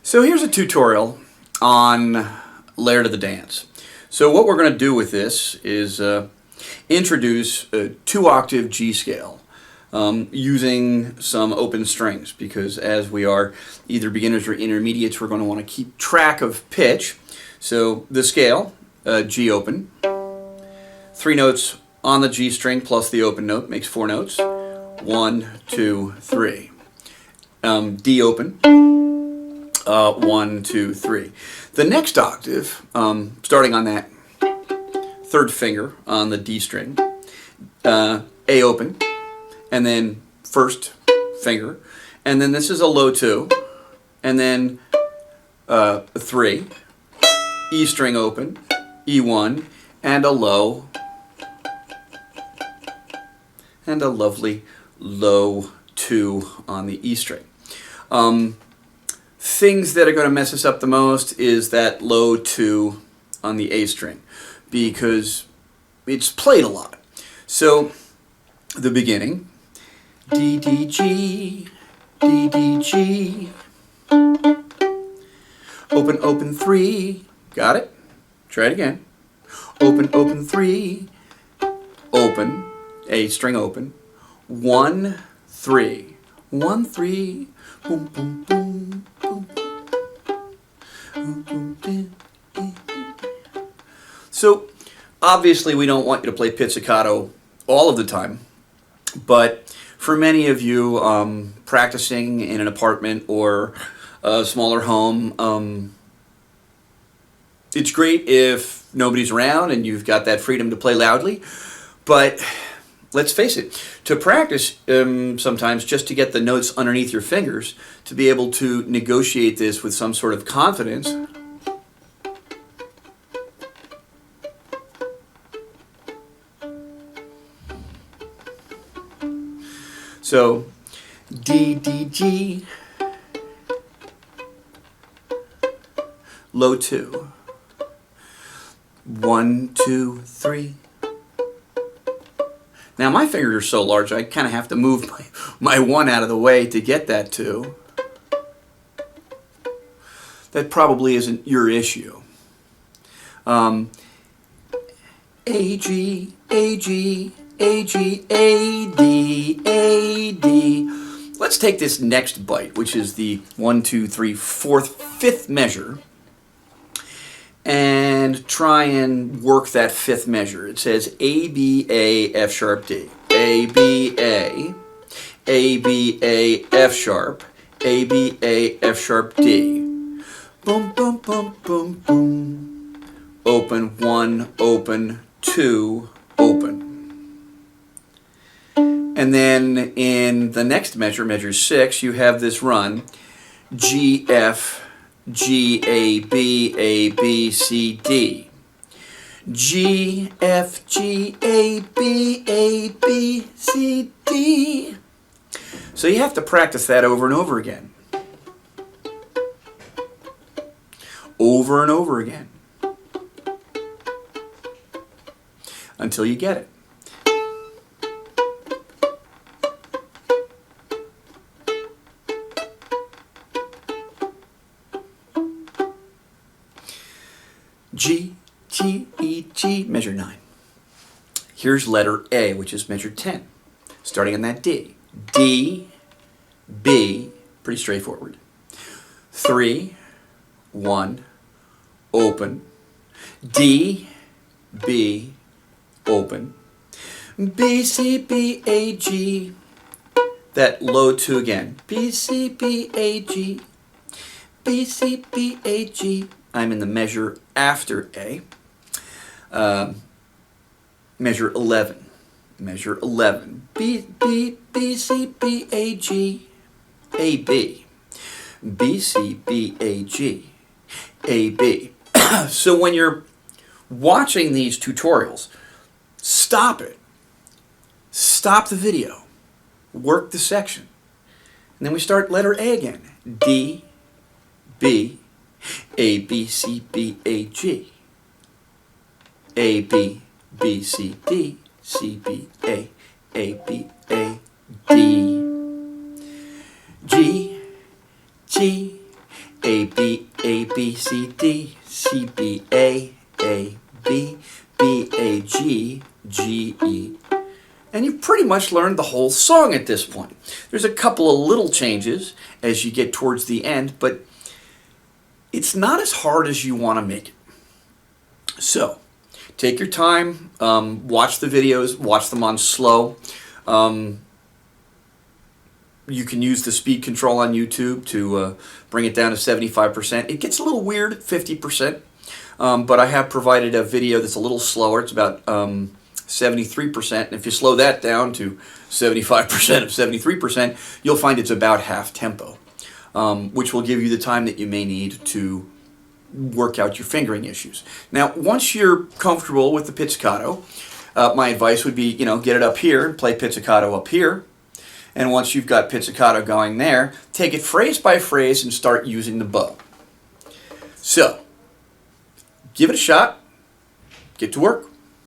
So here's a tutorial on laird of the dance. So what we're going to do with this is introduce a 2-octave G scale using some open strings, because as we are either beginners or intermediates, we're going to want to keep track of pitch. So the scale, G open, 3 notes on the G string plus the open note makes 4 notes. 1, 2, 3. D open. 1, 2, 3. The next octave, starting on that 3rd finger on the D string, A open, and then 1st finger, and then this is a low 2, and then 3, E string open, E1, and a low, and a lovely low 2 on the E string. Things that are going to mess us up the most is that low 2 on the A string, because it's played a lot. So the beginning, D, D, G, D, D, G, open, open 3, got it? Try it again. Open, open 3, open, A string open, 1, 3, 1, 3, boom, boom, boom, boom. So obviously we don't want you to play pizzicato all of the time, but for many of you practicing in an apartment or a smaller home, it's great if nobody's around and you've got that freedom to play loudly. But let's face it, to practice sometimes just to get the notes underneath your fingers, to be able to negotiate this with some sort of confidence. So, D, D, G, low 2, 1, 2, 3. Now my fingers are so large I kind of have to move my 1 out of the way to get that 2. That probably isn't your issue. A, G, A, G, A, G, A, D, A, D. Let's take this next bite, which is the 1, 2, 3, 4th, 5th measure, and try and work that 5th measure. It says A, B, A, F sharp, D. A, B, A, A, B, A, F sharp, A, B, A, F sharp, D. Boom, boom, boom, boom, boom. Open, 1, open, 2, open. And then in the next measure, measure 6, you have this run, G, F, G, A, B, C, D. G, F, G, A, B, C, D. So you have to practice that over and over again. Over and over again. Until you get it. G, G, E, G, measure 9. Here's letter A, which is measure 10. Starting on that D. D, B, pretty straightforward. 3, 1, open. D, B, open. B, C, B, A, G. That low 2 again. B, C, B, A, G. B, C, B, A, G. I'm in the measure after A. Measure 11. Measure 11. B, B, B, C, B, A, G. A, B. B, C, B, A, G. A, B. So when you're watching these tutorials, stop it. Stop the video. Work the section. And then we start letter A again. D, B, A, B, C, B, A, G. A, B, B, C, D, C, B, A, B, A, D. G, G, A, B, A, B, C, D, C, B, A, B, B, A, G, G, E. And you've pretty much learned the whole song at this point. There's a couple of little changes as you get towards the end, but it's not as hard as you want to make it. So, take your time, watch the videos, watch them on slow. You can use the speed control on YouTube to bring it down to 75%. It gets a little weird at 50%, but I have provided a video that's a little slower. It's about 73%. And if you slow that down to 75% of 73%, you'll find it's about half tempo, which will give you the time that you may need to work out your fingering issues. Now, once you're comfortable with the pizzicato, my advice would be, get it up here and play pizzicato up here. And once you've got pizzicato going there, take it phrase by phrase and start using the bow. So, give it a shot. Get to work.